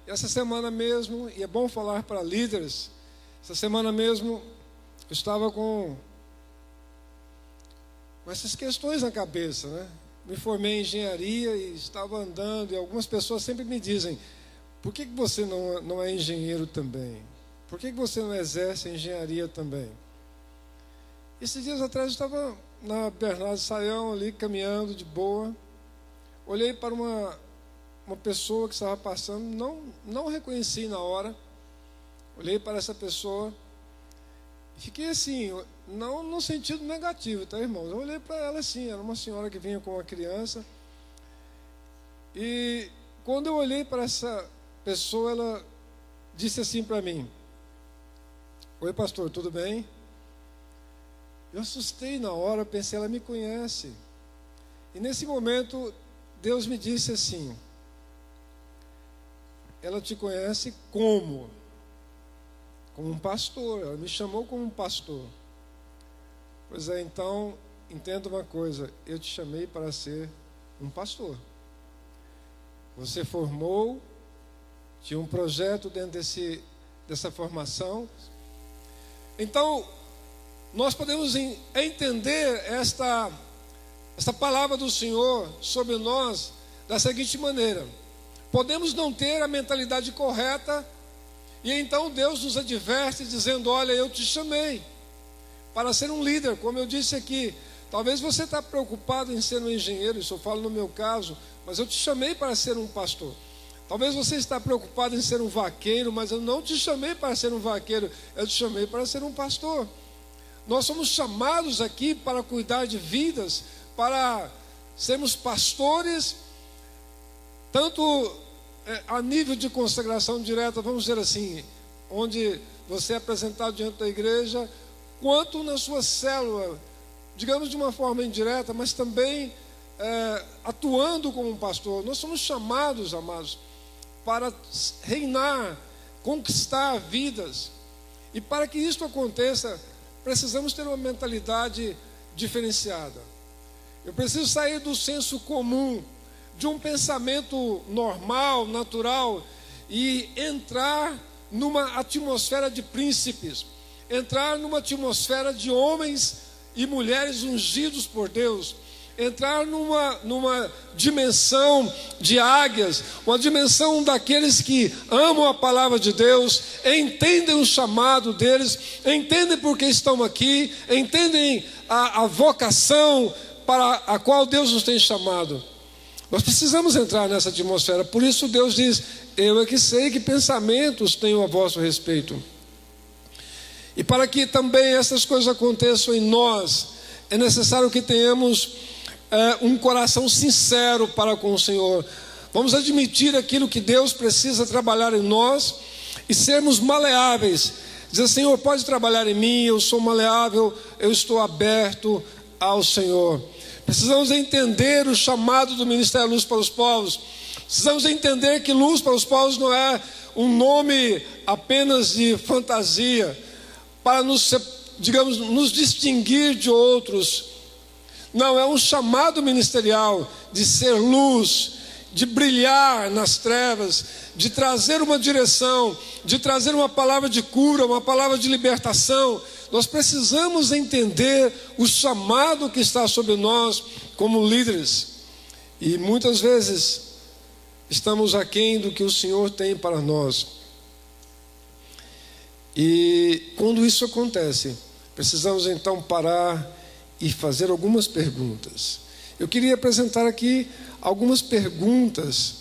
Essa semana mesmo, e é bom falar para líderes, essa semana mesmo eu estava com essas questões na cabeça, né? Me formei em engenharia e estava andando, e algumas pessoas sempre me dizem: por que você não é engenheiro também? Por que você não exerce a engenharia também? Esses dias atrás eu estava na Bernardo Saião ali, caminhando de boa, olhei para uma pessoa que estava passando, não reconheci na hora, olhei para essa pessoa, e fiquei assim, não no sentido negativo, tá, irmãos? Eu olhei para ela assim, era uma senhora que vinha com uma criança, e quando eu olhei para essa pessoa, ela disse assim para mim: oi, pastor, tudo bem? Eu assustei na hora, pensei, ela me conhece. E nesse momento, Deus me disse assim: ela te conhece como? Como um pastor. Ela me chamou como um pastor. Pois é, então, entenda uma coisa: eu te chamei para ser um pastor. Você formou, tinha um projeto dentro dessa formação. Então, nós podemos entender esta palavra do Senhor sobre nós da seguinte maneira: podemos não ter a mentalidade correta, e então Deus nos adverte dizendo: olha, eu te chamei para ser um líder. Como eu disse aqui, talvez você está preocupado em ser um engenheiro, isso eu falo no meu caso, mas eu te chamei para ser um pastor. Talvez você está preocupado em ser um vaqueiro, mas eu não te chamei para ser um vaqueiro, eu te chamei para ser um pastor. Nós somos chamados aqui para cuidar de vidas, para sermos pastores, tanto a nível de consagração direta, vamos dizer assim, onde você é apresentado diante da igreja, quanto na sua célula, digamos de uma forma indireta, mas também atuando como um pastor. Nós somos chamados, amados, para reinar, conquistar vidas. E para que isso aconteça, precisamos ter uma mentalidade diferenciada. Eu preciso sair do senso comum, de um pensamento normal, natural, e entrar numa atmosfera de príncipes, entrar numa atmosfera de homens e mulheres ungidos por Deus, entrar numa dimensão de águias, uma dimensão daqueles que amam a palavra de Deus, entendem o chamado deles, entendem por que estão aqui, entendem a vocação para a qual Deus nos tem chamado. Nós precisamos entrar nessa atmosfera. Por isso Deus diz: eu é que sei que pensamentos tenho a vosso respeito. E para que também essas coisas aconteçam em nós, é necessário que tenhamos um coração sincero para com o Senhor. Vamos admitir aquilo que Deus precisa trabalhar em nós e sermos maleáveis. Dizer: Senhor, pode trabalhar em mim, eu sou maleável, eu estou aberto ao Senhor. Precisamos entender o chamado do Ministério Luz para os Povos. Precisamos entender que Luz para os Povos não é um nome apenas de fantasia, para nos distinguir de outros. Não, é um chamado ministerial de ser luz, de brilhar nas trevas, de trazer uma direção, de trazer uma palavra de cura, uma palavra de libertação. Nós precisamos entender o chamado que está sobre nós como líderes. E muitas vezes estamos aquém do que o Senhor tem para nós. E quando isso acontece, precisamos então parar e fazer algumas perguntas. Eu queria apresentar aqui algumas perguntas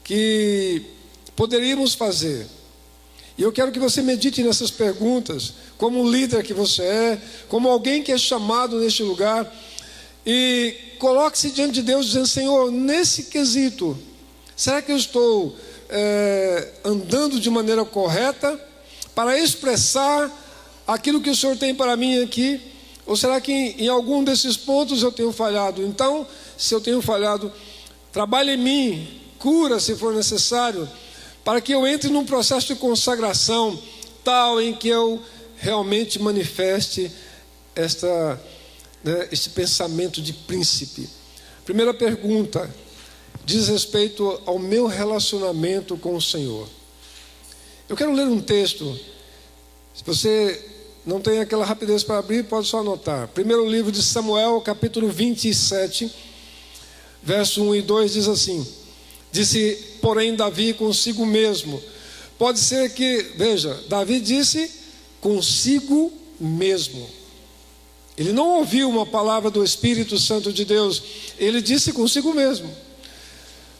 que poderíamos fazer. E eu quero que você medite nessas perguntas, como líder que você é, como alguém que é chamado neste lugar, e coloque-se diante de Deus dizendo: Senhor, nesse quesito, será que eu estou andando de maneira correta para expressar aquilo que o Senhor tem para mim aqui? Ou será que em algum desses pontos eu tenho falhado? Então, se eu tenho falhado, trabalhe em mim, cura se for necessário, para que eu entre num processo de consagração tal em que eu realmente manifeste este pensamento de príncipe. Primeira pergunta: diz respeito ao meu relacionamento com o Senhor. Eu quero ler um texto. Se você não tem aquela rapidez para abrir, pode só anotar. Primeiro livro de Samuel, capítulo 27, verso 1 e 2 diz assim: disse, porém, Davi consigo mesmo. Pode ser que, veja, Davi disse consigo mesmo. Ele não ouviu uma palavra do Espírito Santo de Deus, ele disse consigo mesmo.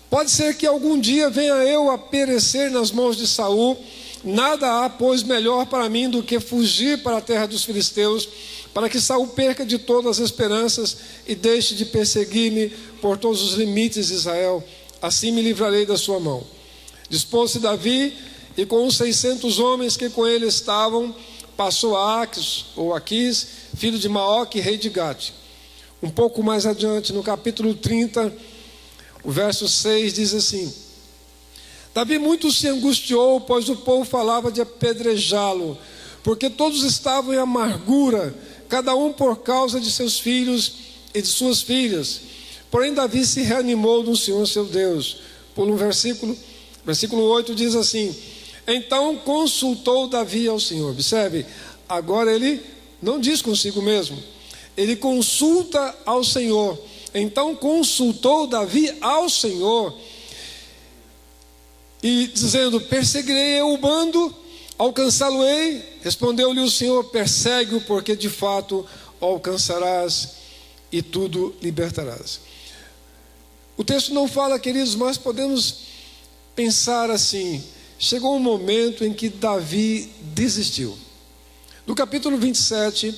Pode ser que algum dia venha eu a perecer nas mãos de Saul. Nada há, pois, melhor para mim do que fugir para a terra dos filisteus, para que Saul perca de todas as esperanças e deixe de perseguir-me por todos os limites de Israel. Assim me livrarei da sua mão. Dispôs-se Davi, e com os 600 homens que com ele estavam, passou a Aquis, filho de Maoque, rei de Gate. Um pouco mais adiante, no capítulo 30, o verso 6 diz assim: Davi muito se angustiou, pois o povo falava de apedrejá-lo, porque todos estavam em amargura, cada um por causa de seus filhos e de suas filhas. Porém Davi se reanimou no Senhor seu Deus. Pula um versículo 8 diz assim: então consultou Davi ao Senhor. Observe, agora ele não diz consigo mesmo, ele consulta ao Senhor. Então consultou Davi ao Senhor, e dizendo: perseguirei eu o bando, alcançá-lo-ei. Respondeu-lhe o Senhor: persegue-o, porque de fato o alcançarás e tudo libertarás. O texto não fala, queridos, mas podemos pensar assim: chegou um momento em que Davi desistiu. No capítulo 27,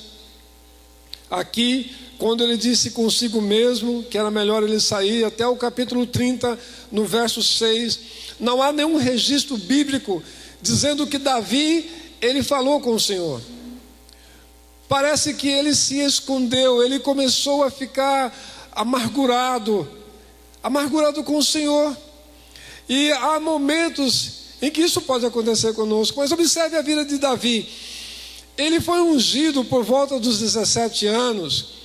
aqui, quando ele disse consigo mesmo que era melhor ele sair, até o capítulo 30, no verso 6, não há nenhum registro bíblico dizendo que Davi, ele falou com o Senhor. Parece que ele se escondeu, ele começou a ficar amargurado com o Senhor. E há momentos em que isso pode acontecer conosco, mas observe a vida de Davi. Ele foi ungido por volta dos 17 anos,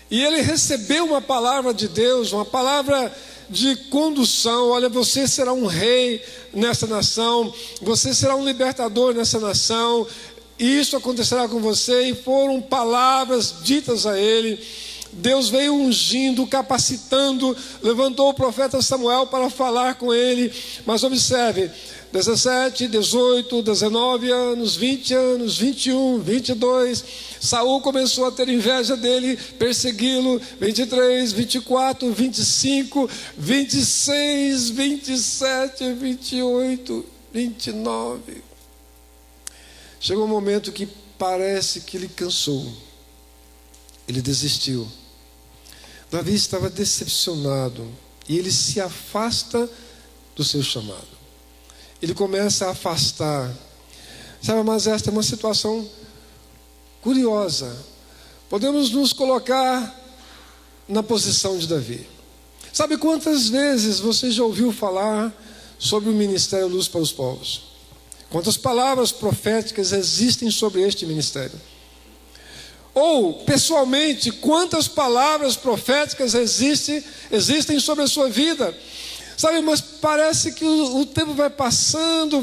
e ele recebeu uma palavra de Deus, uma palavra de condução. Olha, você será um rei nessa nação, você será um libertador nessa nação, e isso acontecerá com você. E foram palavras ditas a ele. Deus veio ungindo, capacitando, levantou o profeta Samuel para falar com ele. Mas observe, 17, 18, 19 anos, 20 anos, 21, 22, Saul começou a ter inveja dele, persegui-lo. 23, 24, 25, 26, 27, 28, 29. Chegou um momento que parece que ele cansou, ele desistiu. Davi estava decepcionado e ele se afasta do seu chamado. Ele começa a afastar. Sabe, mas esta é uma situação curiosa. Podemos nos colocar na posição de Davi. Sabe quantas vezes você já ouviu falar sobre o Ministério Luz para os Povos? Quantas palavras proféticas existem sobre este ministério? Ou, pessoalmente, quantas palavras proféticas existem sobre a sua vida? Sabe, mas parece que o tempo vai passando,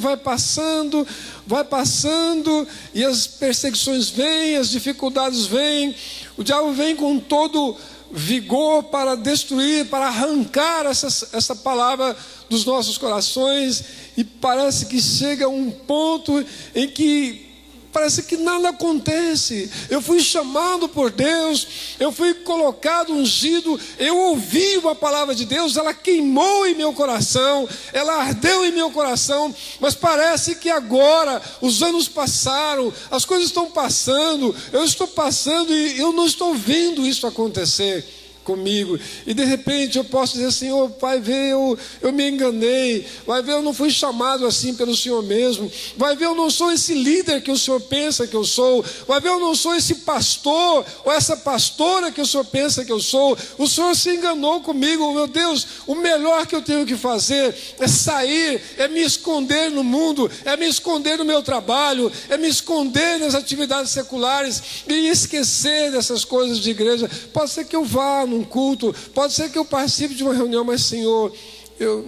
e as perseguições vêm, as dificuldades vêm, o diabo vem com todo vigor para destruir, para arrancar essa palavra dos nossos corações, e parece que chega um ponto em que parece que nada acontece. Eu fui chamado por Deus, eu fui colocado, ungido, eu ouvi uma palavra de Deus, ela queimou em meu coração, ela ardeu em meu coração, mas parece que agora os anos passaram, as coisas estão passando, eu estou passando e eu não estou vendo isso acontecer comigo. E de repente eu posso dizer: Senhor, vai ver, eu me enganei, vai ver, eu não fui chamado assim pelo Senhor mesmo, vai ver, eu não sou esse líder que o Senhor pensa que eu sou, vai ver, eu não sou esse pastor ou essa pastora que o Senhor pensa que eu sou. O Senhor se enganou comigo. Meu Deus, o melhor que eu tenho que fazer é sair, é me esconder no mundo, é me esconder no meu trabalho, é me esconder nas atividades seculares e esquecer dessas coisas de igreja. Pode ser que eu vá num culto, pode ser que eu participe de uma reunião, mas Senhor, eu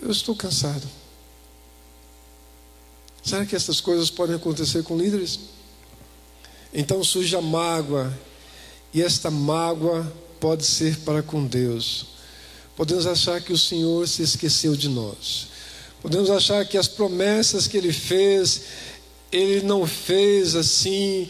estou cansado. Será que essas coisas podem acontecer com líderes? Então surge a mágoa, e esta mágoa pode ser para com Deus. Podemos achar que o Senhor se esqueceu de nós. Podemos achar que as promessas que Ele fez, Ele não fez assim,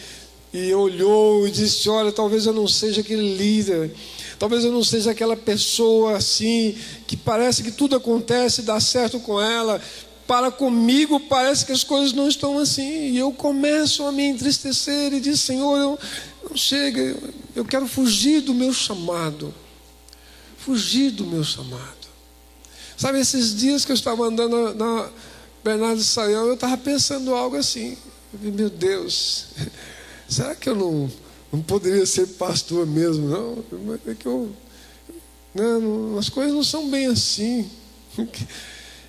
e olhou e disse: olha, talvez eu não seja aquele líder, talvez eu não seja aquela pessoa assim, que parece que tudo acontece e dá certo com ela. Para comigo parece que as coisas não estão assim, e eu começo a me entristecer e dizer: Senhor, não chega, eu quero fugir do meu chamado. Fugir do meu chamado. Sabe, esses dias que eu estava andando na Bernardo de Saião, eu estava pensando algo assim: meu Deus, será que eu não poderia ser pastor mesmo? Não, é que as coisas não são bem assim.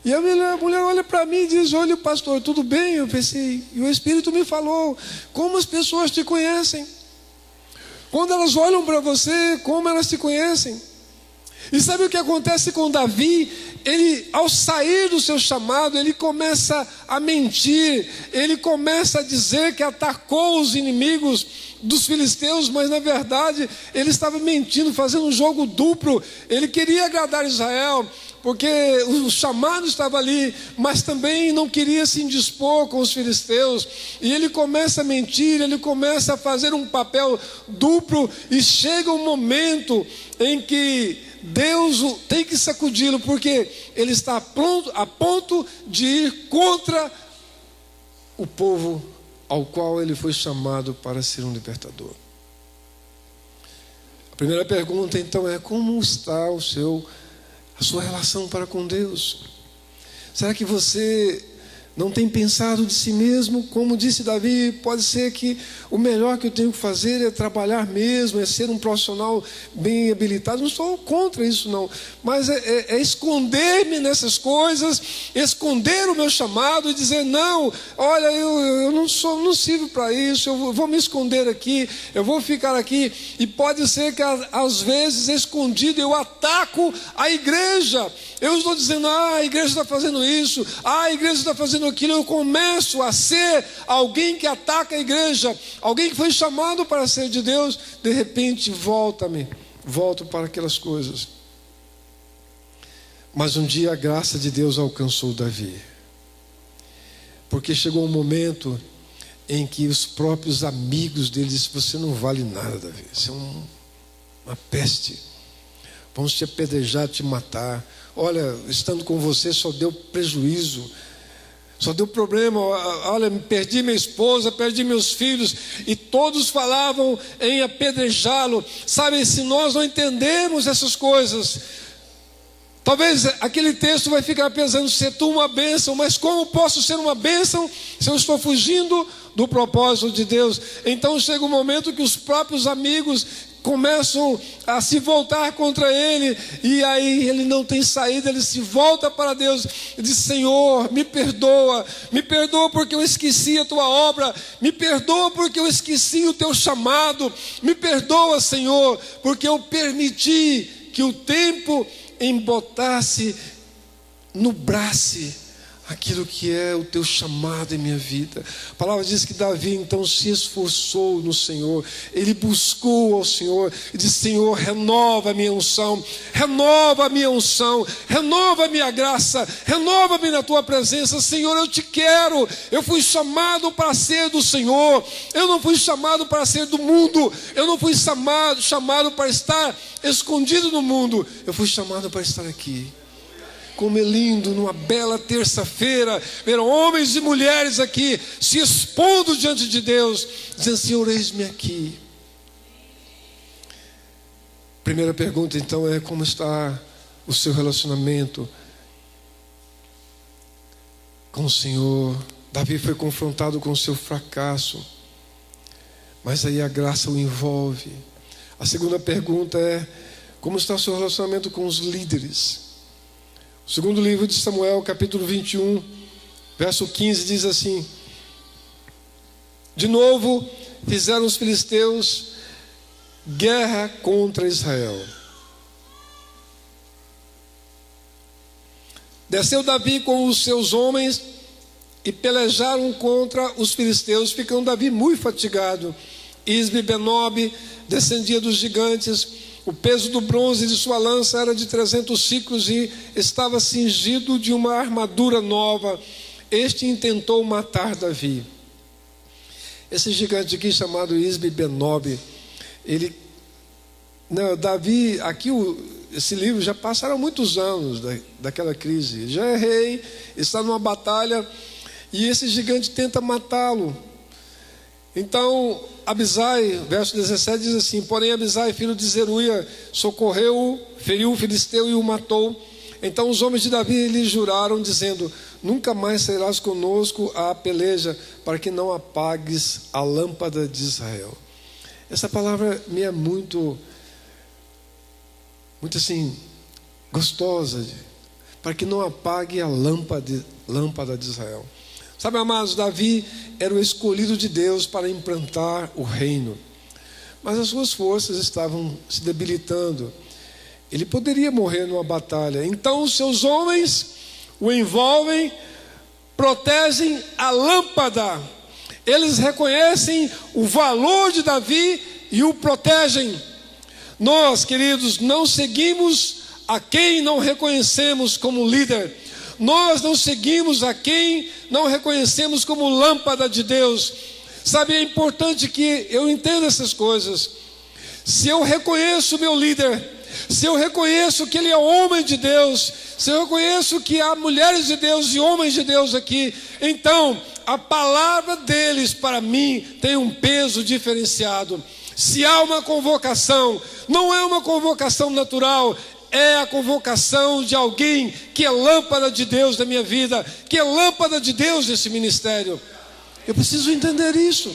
E a mulher olha para mim e diz: olha, pastor, tudo bem? Eu pensei, e o Espírito me falou: como as pessoas te conhecem? Quando elas olham para você, como elas te conhecem? E sabe o que acontece com Davi? Ele, ao sair do seu chamado, ele começa a mentir, ele começa a dizer que atacou os inimigos dos filisteus, mas na verdade ele estava mentindo, fazendo um jogo duplo. Ele queria agradar Israel, porque o chamado estava ali, mas também não queria se indispor com os filisteus. E ele começa a mentir, ele começa a fazer um papel duplo, e chega um momento em que Deus tem que sacudi-lo, porque ele está a ponto de ir contra o povo ao qual ele foi chamado para ser um libertador. A primeira pergunta então é: como está a sua relação para com Deus? Será que você não tem pensado de si mesmo? Como disse Davi, pode ser que o melhor que eu tenho que fazer é trabalhar mesmo, é ser um profissional bem habilitado. Não estou contra isso não, mas é esconder-me nessas coisas, esconder o meu chamado e dizer: não, olha, eu não sirvo para isso, eu vou me esconder aqui, eu vou ficar aqui. E pode ser que às vezes, escondido, eu ataco a igreja. Eu estou dizendo: a igreja está fazendo isso, a igreja está fazendo aquilo. Eu começo a ser alguém que ataca a igreja, alguém que foi chamado para ser de Deus. De repente volto para aquelas coisas. Mas um dia a graça de Deus alcançou Davi, porque chegou um momento em que os próprios amigos dele disseram: você não vale nada, Davi, você é uma peste, vamos te apedrejar, te matar. Olha, estando com você só deu prejuízo, só deu problema. Olha, perdi minha esposa, perdi meus filhos. E todos falavam em apedrejá-lo. Sabe, se nós não entendemos essas coisas, talvez aquele texto vai ficar pensando: ser tu uma bênção, mas como posso ser uma bênção se eu estou fugindo do propósito de Deus? Então chega um momento que os próprios amigos começam a se voltar contra ele, e aí ele não tem saída. Ele se volta para Deus e diz: Senhor, me perdoa porque eu esqueci a tua obra, me perdoa porque eu esqueci o teu chamado, me perdoa, Senhor, porque eu permiti que o tempo embotasse, nubrasse aquilo que é o teu chamado em minha vida. A palavra diz que Davi então se esforçou no Senhor, ele buscou ao Senhor e disse: Senhor, renova a minha unção, renova a minha unção, renova a minha graça, renova-me na tua presença. Senhor, eu te quero, eu fui chamado para ser do Senhor, eu não fui chamado para ser do mundo, eu não fui chamado para estar escondido no mundo, eu fui chamado para estar aqui. Como é lindo numa bela terça-feira ver homens e mulheres aqui se expondo diante de Deus, dizendo: Senhor, eis-me aqui. Primeira pergunta então é: como está o seu relacionamento com o Senhor? Davi foi confrontado com o seu fracasso, mas aí a graça o envolve. A segunda pergunta é: como está o seu relacionamento com os líderes? O segundo livro de Samuel, capítulo 21, verso 15, diz assim: de novo fizeram os filisteus guerra contra Israel. Desceu Davi com os seus homens e pelejaram contra os filisteus, ficando Davi muito fatigado. Isbi-Benob descendia dos gigantes. O peso do bronze de sua lança era de 300 siclos e estava cingido de uma armadura nova. Este intentou matar Davi. Esse gigante aqui, chamado Isbi-Benob, Davi, aqui esse livro já passaram muitos anos daquela crise. Ele já é rei, está numa batalha e esse gigante tenta matá-lo. Então, Abisai, verso 17 diz assim: porém Abisai, filho de Zeruia, socorreu-o, feriu o filisteu e o matou. Então os homens de Davi lhe juraram, dizendo: nunca mais sairás conosco à peleja, para que não apagues a lâmpada de Israel. Essa palavra me é muito assim, gostosa, para que não apague a lâmpada de Israel. Sabe, amados, Davi era o escolhido de Deus para implantar o reino, mas as suas forças estavam se debilitando. Ele poderia morrer numa batalha. Então os seus homens o envolvem, protegem a lâmpada. Eles reconhecem o valor de Davi e o protegem. Nós, queridos, não seguimos a quem não reconhecemos como líder. Nós não seguimos a quem não reconhecemos como lâmpada de Deus. Sabe, é importante que eu entenda essas coisas. Se eu reconheço o meu líder, se eu reconheço que ele é homem de Deus, se eu reconheço que há mulheres de Deus e homens de Deus aqui, então a palavra deles para mim tem um peso diferenciado. Se há uma convocação, não é uma convocação natural, é a convocação de alguém que é lâmpada de Deus na minha vida, que é lâmpada de Deus nesse ministério. Eu preciso entender isso.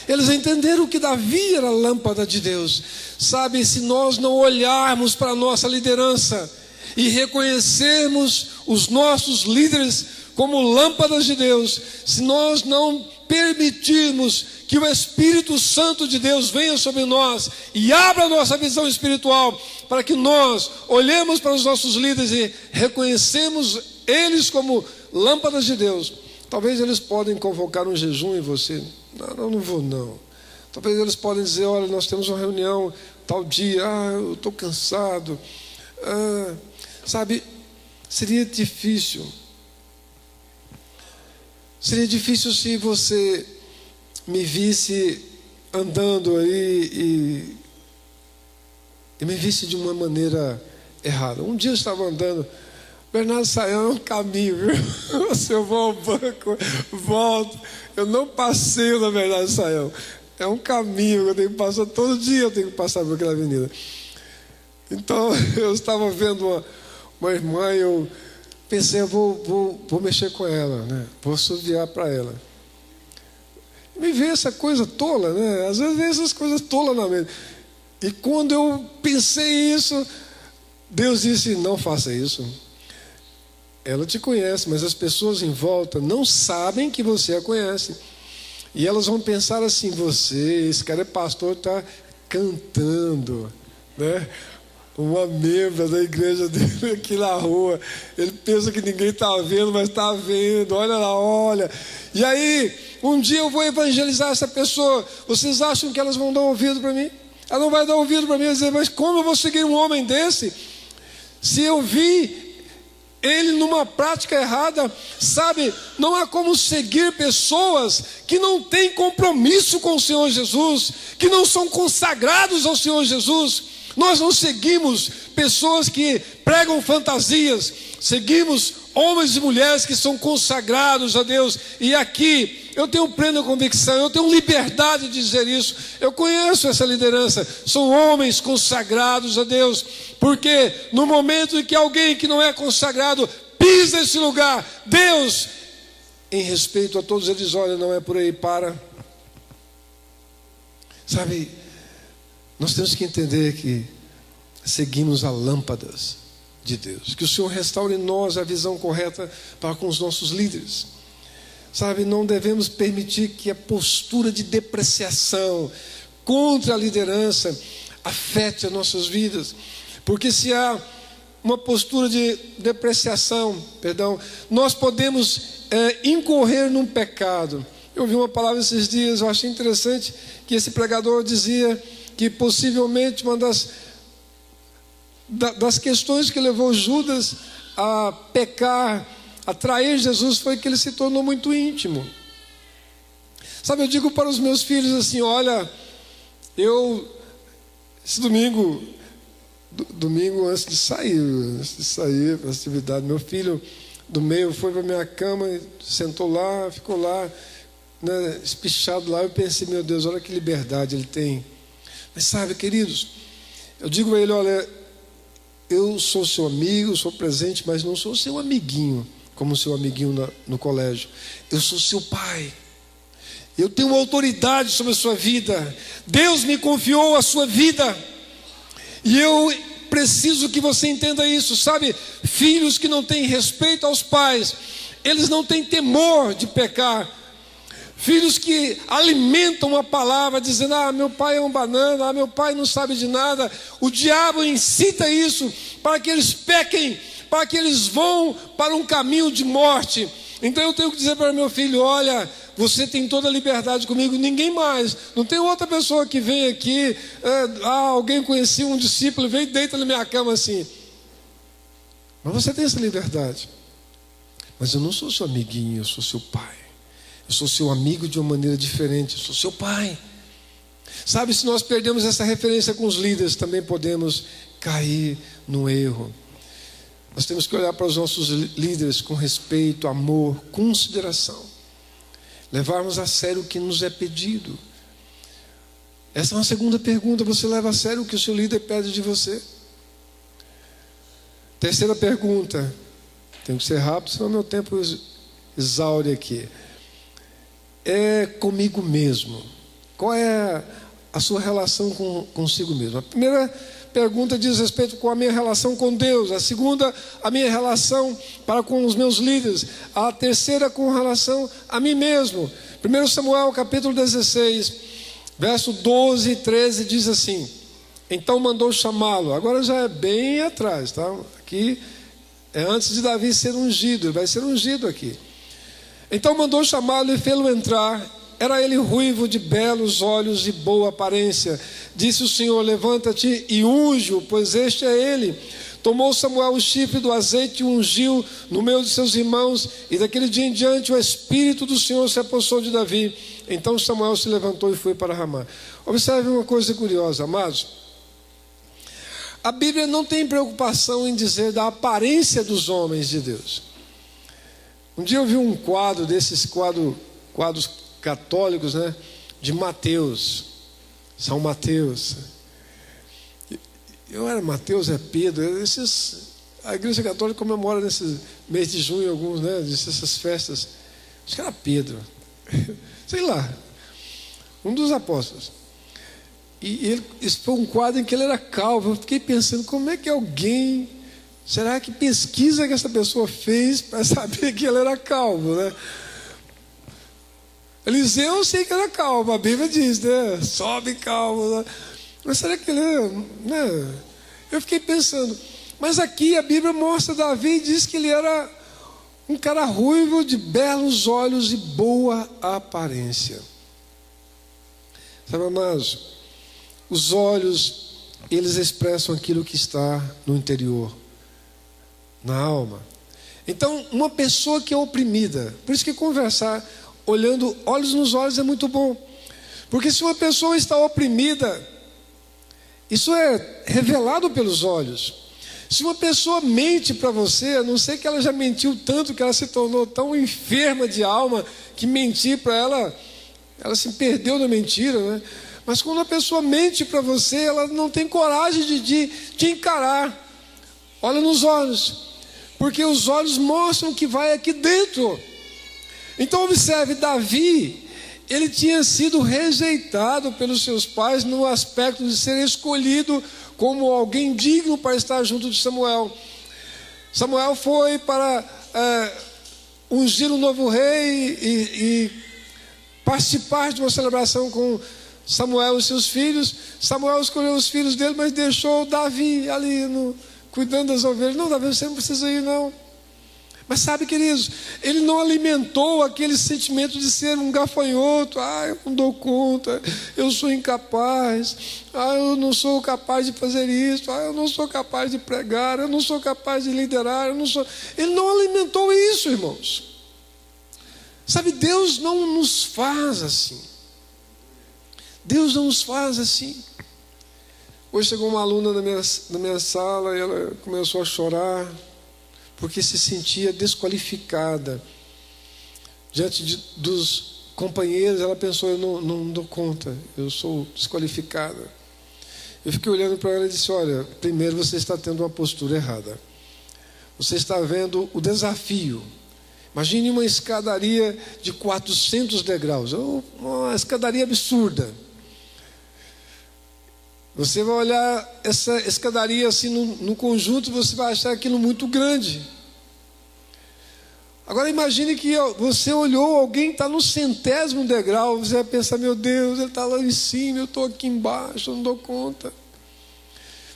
Eles entenderam que Davi era a lâmpada de Deus. Sabe, se nós não olharmos para a nossa liderança e reconhecermos os nossos líderes como lâmpadas de Deus, se nós não permitirmos que o Espírito Santo de Deus venha sobre nós e abra a nossa visão espiritual, para que nós olhemos para os nossos líderes e reconhecemos eles como lâmpadas de Deus, talvez eles podem convocar um jejum em você. Não vou não. Talvez eles podem dizer: olha, nós temos uma reunião tal dia, eu estou cansado. Sabe, seria difícil se você me visse andando aí e me visse de uma maneira errada. Um dia eu estava andando, Bernardo Sayão é um caminho, viu? Se eu vou ao banco, volto. Eu não passeio na Bernardo Sayão. É um caminho que eu tenho que passar, todo dia eu tenho que passar por aquela avenida. Então eu estava vendo uma irmã e eu pensei: eu vou mexer com ela, né? Vou assoviar para ela. Me veio essa coisa tola, né? Às vezes vem essas coisas tolas na mente. E quando eu pensei isso, Deus disse: não faça isso. Ela te conhece, mas as pessoas em volta não sabem que você a conhece. E elas vão pensar assim: esse cara é pastor, está cantando, né? Uma membra da igreja dele aqui na rua. Ele pensa que ninguém está vendo, mas está vendo. Olha lá, olha. E aí, um dia eu vou evangelizar essa pessoa. Vocês acham que elas vão dar ouvido para mim? Ela não vai dar ouvido para mim e dizer: mas como eu vou seguir um homem desse? Se eu vi ele numa prática errada, sabe, não há como seguir pessoas que não têm compromisso com o Senhor Jesus, que não são consagrados ao Senhor Jesus. Nós não seguimos pessoas que pregam fantasias, seguimos homens e mulheres que são consagrados a Deus. E aqui eu tenho plena convicção, eu tenho liberdade de dizer isso. Eu conheço essa liderança, são homens consagrados a Deus. Porque no momento em que alguém que não é consagrado pisa esse lugar, Deus, em respeito a todos eles, olha, não é por aí, para. Sabe, nós temos que entender que seguimos a lâmpadas de Deus. Que o Senhor restaure em nós a visão correta para com os nossos líderes. Sabe, não devemos permitir que a postura de depreciação contra a liderança afete as nossas vidas. Porque se há uma postura de depreciação, nós podemos incorrer num pecado. Eu ouvi uma palavra esses dias, eu achei interessante, que esse pregador dizia que possivelmente uma das questões que levou Judas a pecar, a trair Jesus, foi que ele se tornou muito íntimo. Sabe, eu digo para os meus filhos assim: olha, esse domingo antes de sair para a atividade, meu filho do meio foi para a minha cama, sentou lá, ficou lá, né, espichado lá. Eu pensei, meu Deus, olha que liberdade ele tem. Mas sabe, queridos, eu digo a ele: olha, eu sou seu amigo, sou presente, mas não sou seu amiguinho, como seu amiguinho no colégio. Eu sou seu pai. Eu tenho autoridade sobre a sua vida. Deus me confiou a sua vida. E eu preciso que você entenda isso. Sabe, filhos que não têm respeito aos pais, eles não têm temor de pecar. Filhos que alimentam a palavra dizendo: meu pai é um banana, meu pai não sabe de nada. O diabo incita isso para que eles pequem, para que eles vão para um caminho de morte. Então eu tenho que dizer para meu filho: olha, você tem toda a liberdade comigo, ninguém mais. Não tem outra pessoa que vem aqui, alguém conhecia um discípulo, vem e deita na minha cama assim. Mas você tem essa liberdade. Mas eu não sou seu amiguinho, eu sou seu pai. Eu sou seu amigo de uma maneira diferente, eu sou seu pai. Sabe, se nós perdemos essa referência com os líderes, também podemos cair no erro. Nós temos que olhar para os nossos líderes com respeito, amor, consideração. Levarmos a sério o que nos é pedido. Essa é uma segunda pergunta: você leva a sério o que o seu líder pede de você? Terceira pergunta, tenho que ser rápido, senão meu tempo exaure aqui. É comigo mesmo. Qual é a sua relação consigo mesmo? A primeira pergunta diz respeito com a minha relação com Deus. A segunda, a minha relação para com os meus líderes. A terceira, com relação a mim mesmo. 1 Samuel capítulo 16, verso 12 e 13 diz assim: então mandou chamá-lo. Agora já é bem atrás, tá? Aqui é antes de Davi ser ungido. Ele vai ser ungido aqui. Então mandou chamá-lo e fê-lo entrar. Era ele ruivo, de belos olhos e boa aparência. Disse o Senhor: levanta-te e unge-o, pois este é ele. Tomou Samuel o chifre do azeite e ungiu no meio de seus irmãos. E daquele dia em diante o Espírito do Senhor se apossou de Davi. Então Samuel se levantou e foi para Ramá. Observe uma coisa curiosa, amados. A Bíblia não tem preocupação em dizer da aparência dos homens de Deus. Um dia eu vi um quadro desses quadros católicos, né, de Mateus, São Mateus. Eu era Mateus, é Pedro. A Igreja Católica comemora nesse mês de junho alguns, né, dessas festas. Acho que era Pedro, sei lá, um dos apóstolos. E esse foi um quadro em que ele era calvo. Eu fiquei pensando, como é que alguém, será que pesquisa que essa pessoa fez para saber que ele era calvo, né? Eliseu, eu sei que era calvo, a Bíblia diz, né? Sobe calvo, né? Mas será que ele era, né? Eu fiquei pensando, mas aqui a Bíblia mostra Davi e diz que ele era um cara ruivo, de belos olhos e boa aparência. Sabe, amados, os olhos, eles expressam aquilo que está no interior, na alma. Então, uma pessoa que é oprimida, por isso que conversar olhando olhos nos olhos é muito bom, porque se uma pessoa está oprimida, isso é revelado pelos olhos. Se uma pessoa mente para você, a não ser que ela já mentiu tanto que ela se tornou tão enferma de alma que mentir para ela se perdeu na mentira, né? Mas quando a pessoa mente para você, ela não tem coragem de te encarar. Olha nos olhos, porque os olhos mostram o que vai aqui dentro. Então observe, Davi, ele tinha sido rejeitado pelos seus pais no aspecto de ser escolhido como alguém digno para estar junto de Samuel. Samuel foi para ungir um novo rei e participar de uma celebração com Samuel e seus filhos. Samuel escolheu os filhos dele, mas deixou Davi ali cuidando das ovelhas. Não, Davi, você não precisa ir, não. Mas sabe, queridos, ele não alimentou aquele sentimento de ser um gafanhoto. Eu não dou conta, eu sou incapaz, eu não sou capaz de fazer isso, eu não sou capaz de pregar, eu não sou capaz de liderar, Ele não alimentou isso, irmãos. Sabe, Deus não nos faz assim. Deus não nos faz assim. Hoje chegou uma aluna na minha sala e ela começou a chorar, porque se sentia desqualificada diante dos companheiros. Ela pensou: eu não dou conta, eu sou desqualificada. Eu fiquei olhando para ela e disse: olha, primeiro você está tendo uma postura errada. Você está vendo o desafio. Imagine uma escadaria de 400 degraus, uma escadaria absurda. Você vai olhar essa escadaria assim no conjunto, você vai achar aquilo muito grande. Agora imagine que você olhou, alguém está no 100º degrau, você vai pensar: meu Deus, ele está lá em cima, eu estou aqui embaixo, eu não dou conta.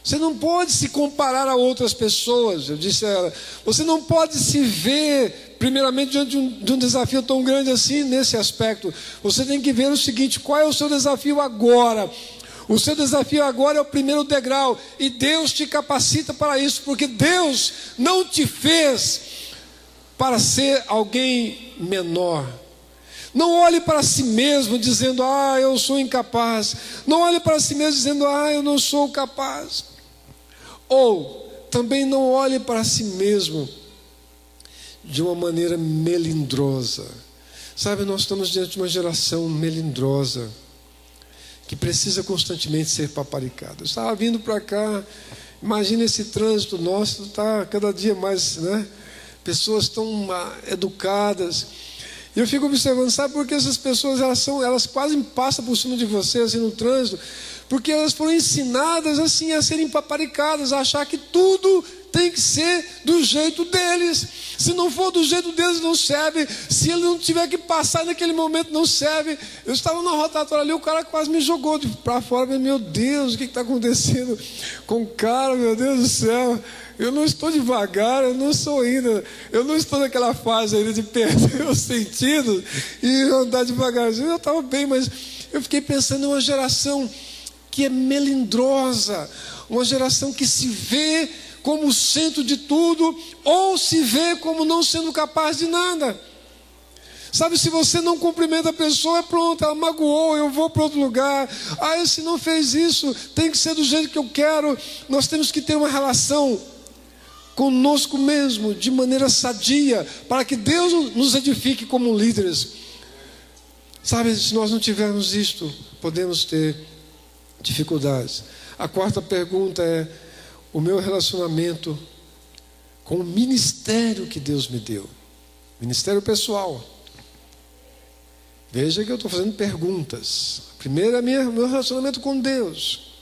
Você não pode se comparar a outras pessoas. Eu disse a ela: você não pode se ver primeiramente diante de um desafio tão grande assim, nesse aspecto. Você tem que ver o seguinte: qual é o seu desafio agora? O seu desafio agora é o primeiro degrau, e Deus te capacita para isso, porque Deus não te fez para ser alguém menor. Não olhe para si mesmo dizendo: eu sou incapaz. Não olhe para si mesmo dizendo: eu não sou capaz. Ou também não olhe para si mesmo de uma maneira melindrosa. Sabe, nós estamos diante de uma geração melindrosa, que precisa constantemente ser paparicada. Eu estava vindo para cá, imagina esse trânsito nosso, está cada dia mais, né? Pessoas tão educadas. E eu fico observando, sabe por que essas pessoas, elas quase passam por cima de você assim no trânsito? Porque elas foram ensinadas assim a serem paparicadas, a achar que tudo tem que ser do jeito deles. Se não for do jeito deles, não serve. Se ele não tiver que passar naquele momento, não serve. Eu estava na rotatória ali, o cara quase me jogou para fora. Meu Deus, o que está acontecendo com o cara? Meu Deus do céu. Eu não estou devagar, eu não sou ainda. Eu não estou naquela fase ainda de perder o sentido e andar devagarzinho. Eu estava bem, mas eu fiquei pensando em uma geração que é melindrosa, uma geração que se vê como o centro de tudo, ou se vê como não sendo capaz de nada. Sabe, se você não cumprimenta a pessoa, pronto, ela magoou, eu vou para outro lugar. Esse não fez isso, tem que ser do jeito que eu quero. Nós temos que ter uma relação conosco mesmo, de maneira sadia, para que Deus nos edifique como líderes. Sabe, se nós não tivermos isto, podemos ter dificuldades. A quarta pergunta é: o meu relacionamento com o ministério que Deus me deu, ministério pessoal. Veja que eu estou fazendo perguntas. Primeiro é meu relacionamento com Deus,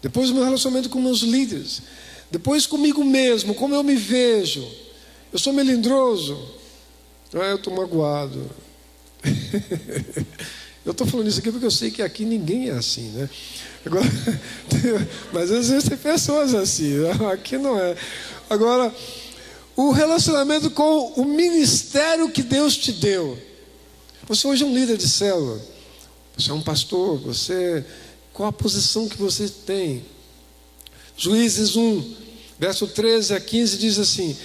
depois o meu relacionamento com meus líderes, depois comigo mesmo, como eu me vejo. Eu sou melindroso? Eu estou magoado. Eu estou falando isso aqui porque eu sei que aqui ninguém é assim, né? Agora, mas às vezes tem pessoas assim, aqui não é. Agora, o relacionamento com o ministério que Deus te deu. Você hoje é um líder de célula, você é um pastor, qual a posição que você tem? Juízes 1, verso 13 a 15 diz assim: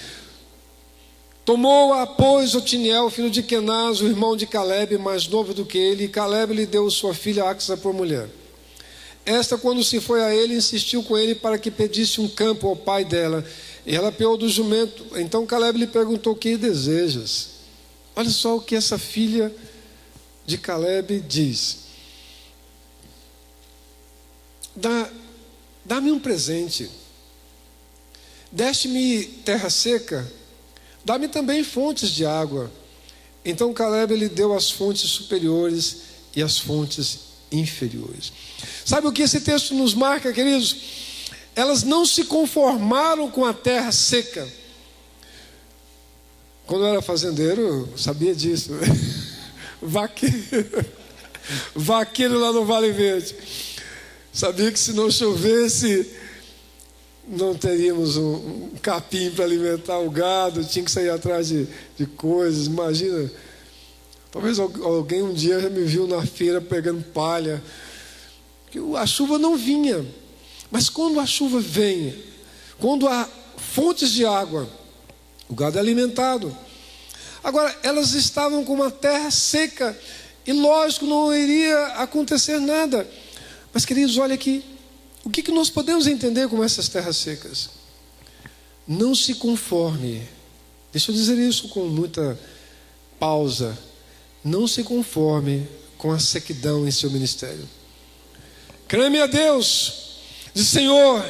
tomou-a, pois, Otiniel, filho de Kenaz, o irmão de Calebe, mais novo do que ele, e Calebe lhe deu sua filha Axa por mulher. Esta, quando se foi a ele, insistiu com ele para que pedisse um campo ao pai dela, e ela apeou do jumento. Então Calebe lhe perguntou: o que desejas? Olha só o que essa filha de Calebe diz: dá-me um presente, deste-me terra seca, dá-me também fontes de água. Então Calebe lhe deu as fontes superiores e as fontes inferiores. Sabe o que esse texto nos marca, queridos? Elas não se conformaram com a terra seca. Quando eu era fazendeiro, eu sabia disso. Vaqueiro lá no Vale Verde. Sabia que se não chovesse, não teríamos um capim para alimentar o gado, tinha que sair atrás de coisas. Imagina, talvez alguém um dia já me viu na feira pegando palha, que a chuva não vinha, mas quando a chuva vem, quando há fontes de água, o gado é alimentado. Agora, elas estavam com uma terra seca, e lógico, não iria acontecer nada. Mas, queridos, olha aqui, o que nós podemos entender com essas terras secas? Não se conforme, deixa eu dizer isso com muita pausa, não se conforme com a sequidão em seu ministério. Clame a Deus, diz: Senhor,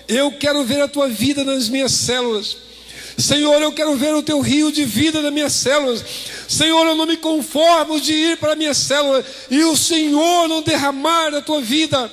eu quero ver a tua vida nas minhas células. Senhor, eu quero ver o teu rio de vida nas minhas células. Senhor, eu não me conformo de ir para a minha célula e o Senhor não derramar da tua vida.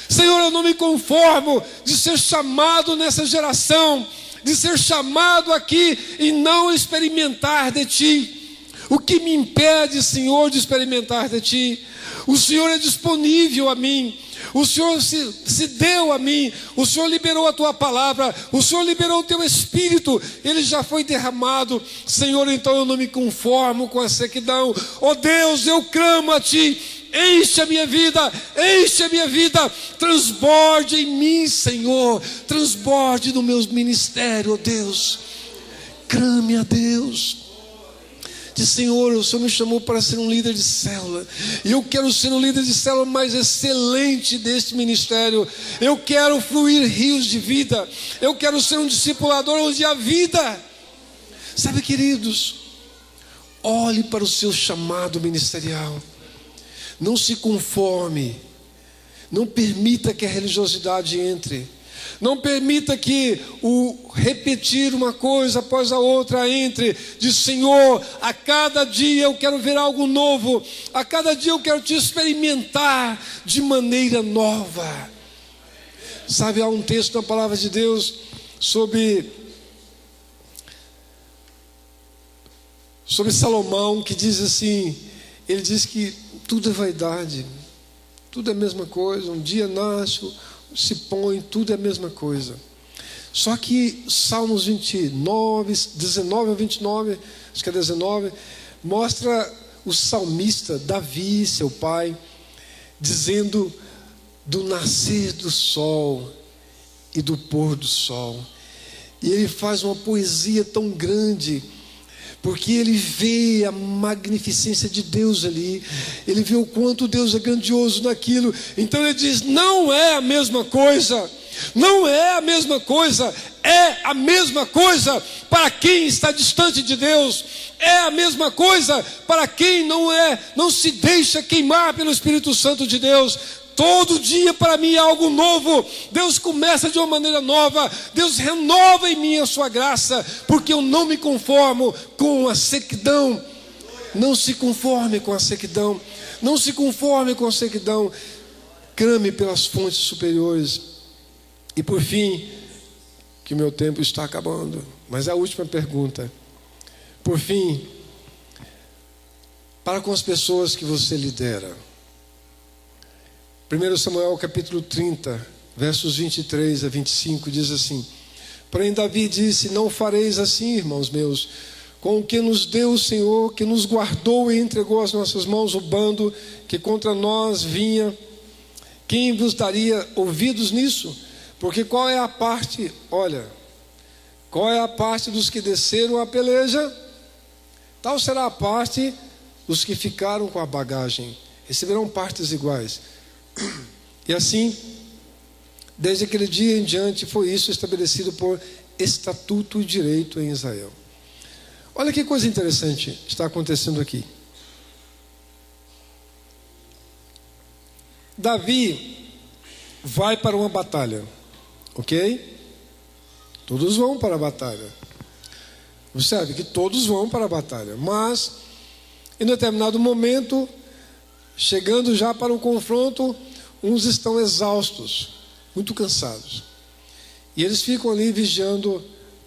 Senhor, eu não me conformo de ser chamado nessa geração, de ser chamado aqui e não experimentar de ti. O que me impede, Senhor, de experimentar de ti? O Senhor é disponível a mim. O Senhor se deu a mim, o Senhor liberou a tua palavra, o Senhor liberou o teu Espírito, ele já foi derramado. Senhor, então eu não me conformo com a sequidão. Oh Deus, eu clamo a ti, enche a minha vida, transborde em mim, Senhor, transborde no meu ministério, oh Deus. Clame a Deus. Senhor, o Senhor me chamou para ser um líder de célula, e eu quero ser um líder de célula mais excelente deste ministério. Eu quero fluir rios de vida, eu quero ser um discipulador onde há vida. Sabe, queridos, olhe para o seu chamado ministerial, não se conforme, não permita que a religiosidade entre. Não permita que o repetir uma coisa após a outra entre. Diz: Senhor, a cada dia eu quero ver algo novo. A cada dia eu quero te experimentar de maneira nova. Sabe, há um texto na palavra de Deus sobre Salomão, que diz assim, ele diz que tudo é vaidade, tudo é a mesma coisa. Um dia nasce, se põe, tudo é a mesma coisa. Só que Salmos 29, 19 a 29, acho que é 19, mostra o salmista Davi, seu pai, dizendo do nascer do sol e do pôr do sol. E ele faz uma poesia tão grande, porque ele vê a magnificência de Deus ali, ele vê o quanto Deus é grandioso naquilo. Então ele diz: não é a mesma coisa, não é a mesma coisa, é a mesma coisa para quem está distante de Deus, é a mesma coisa para quem não se deixa queimar pelo Espírito Santo de Deus. Todo dia para mim é algo novo. Deus começa de uma maneira nova. Deus renova em mim a sua graça, porque eu não me conformo com a sequidão. Não se conforme com a sequidão. Não se conforme com a sequidão. Clame pelas fontes superiores. E por fim, que o meu tempo está acabando, mas a última pergunta. Por fim, para com as pessoas que você lidera. 1 Samuel capítulo 30, versos 23 a 25, diz assim: porém Davi disse: não fareis assim, irmãos meus, com o que nos deu o Senhor, que nos guardou e entregou às nossas mãos o bando que contra nós vinha. Quem vos daria ouvidos nisso? Porque qual é a parte, qual é a parte dos que desceram a peleja? Tal será a parte dos que ficaram com a bagagem. Receberão partes iguais. E assim, desde aquele dia em diante, foi isso estabelecido por estatuto e direito em Israel. Olha que coisa interessante está acontecendo aqui. Davi vai para uma batalha, ok? Todos vão para a batalha. Observe que todos vão para a batalha, mas em determinado momento, chegando já para o confronto, uns estão exaustos, muito cansados, e eles ficam ali vigiando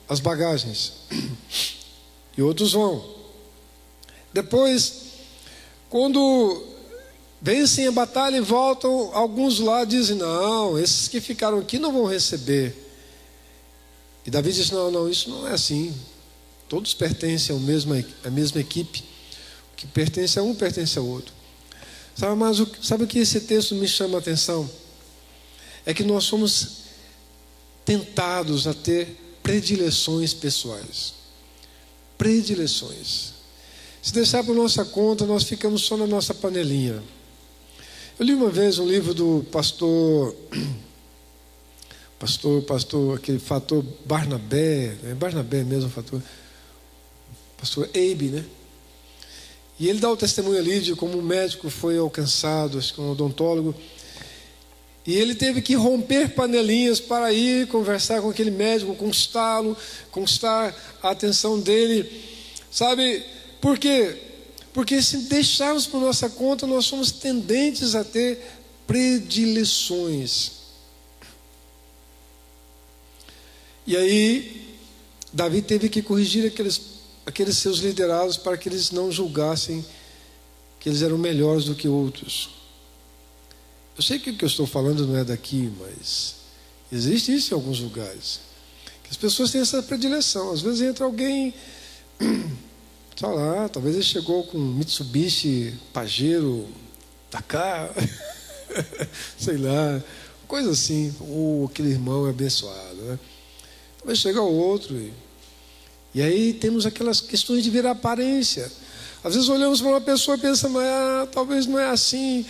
as bagagens, e outros vão. Depois, quando vencem a batalha e voltam, alguns lá dizem: não, esses que ficaram aqui não vão receber E Davi disse, não, isso não é assim. Todos pertencem à mesma equipe. O que pertence a um, pertence ao outro. Sabe o que esse texto me chama a atenção? É que nós somos tentados a ter predileções pessoais. Predileções. Se deixar por nossa conta, nós ficamos só na nossa panelinha. Eu li uma vez um livro do pastor, aquele fator Barnabé, é Barnabé mesmo, pastor Abe, né? E ele dá o testemunho ali de como um médico foi alcançado, acho que um odontólogo, e ele teve que romper panelinhas para ir conversar com aquele médico, conquistá-lo, conquistar a atenção dele. Sabe por quê? Porque se deixarmos por nossa conta, nós somos tendentes a ter predileções. E aí, Davi teve que corrigir aqueles seus liderados para que eles não julgassem que eles eram melhores do que outros. Eu sei que o que eu estou falando não é daqui, mas existe isso em alguns lugares. Que as pessoas têm essa predileção. Às vezes entra alguém, sei lá, talvez ele chegou com um Mitsubishi Pajero Dakar, sei lá, coisa assim. Aquele irmão é abençoado, né? Talvez chega o outro e aí temos aquelas questões de ver a aparência. Às vezes olhamos para uma pessoa e pensamos, talvez não é assim.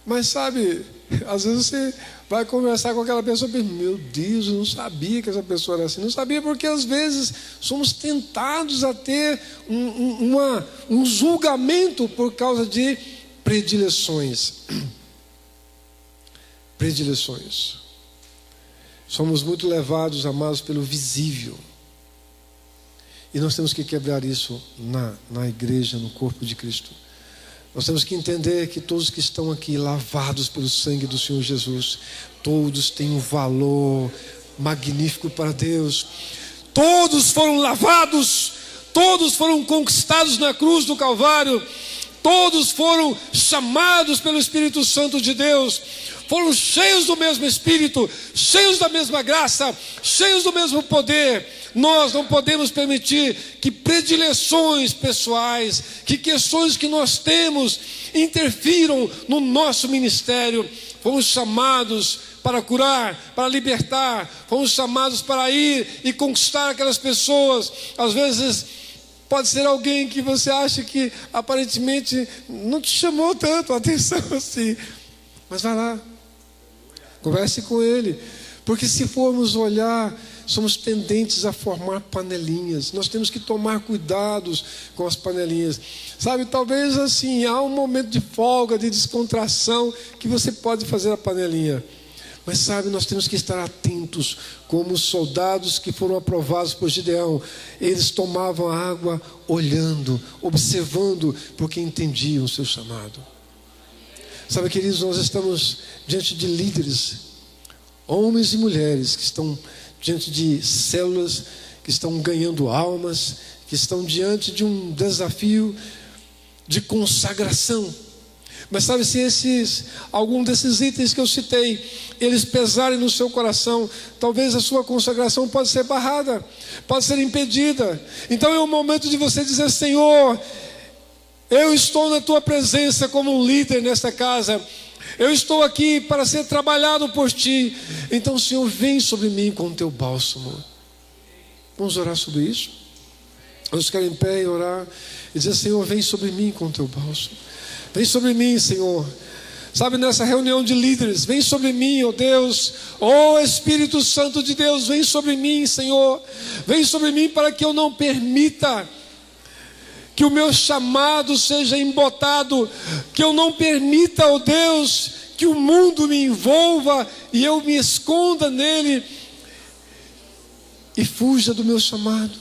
Mas sabe, às vezes você vai conversar com aquela pessoa e pensa, meu Deus, eu não sabia que essa pessoa era assim. Não sabia porque às vezes somos tentados a ter um julgamento por causa de predileções. Predileções. Somos muito levados, amados, pelo visível. E nós temos que quebrar isso na igreja, no corpo de Cristo. Nós temos que entender que todos que estão aqui lavados pelo sangue do Senhor Jesus, todos têm um valor magnífico para Deus. Todos foram lavados, todos foram conquistados na cruz do Calvário, todos foram chamados pelo Espírito Santo de Deus, foram cheios do mesmo Espírito, cheios da mesma graça, cheios do mesmo poder. Nós não podemos permitir que predileções pessoais, que questões que nós temos interfiram no nosso ministério. Fomos chamados para curar, para libertar, fomos chamados para ir e conquistar aquelas pessoas. Às vezes pode ser alguém que você acha que aparentemente não te chamou tanto a atenção assim, mas vai lá, converse com ele, porque se formos olhar, somos tendentes a formar panelinhas. Nós temos que tomar cuidados com as panelinhas. Sabe, talvez assim, há um momento de folga, de descontração, que você pode fazer a panelinha. Mas sabe, nós temos que estar atentos, como os soldados que foram aprovados por Gideão. Eles tomavam a água olhando, observando, porque entendiam o seu chamado. Sabe, queridos, nós estamos diante de líderes, homens e mulheres que estão diante de células que estão ganhando almas, que estão diante de um desafio de consagração. Mas sabe, se algum desses itens que eu citei, eles pesarem no seu coração, talvez a sua consagração pode ser barrada, pode ser impedida. Então é o momento de você dizer, Senhor, eu estou na tua presença como um líder nesta casa. Eu estou aqui para ser trabalhado por ti. Então, Senhor, vem sobre mim com o teu bálsamo. Vamos orar sobre isso? Vamos ficar em pé e orar e dizer, Senhor, vem sobre mim com o teu bálsamo. Vem sobre mim, Senhor. Sabe, nessa reunião de líderes, vem sobre mim, ó Deus. Ó Espírito Santo de Deus, vem sobre mim, Senhor. Vem sobre mim para que eu não permita que o meu chamado seja embotado, que eu não permita, ó Deus, que o mundo me envolva e eu me esconda nele e fuja do meu chamado.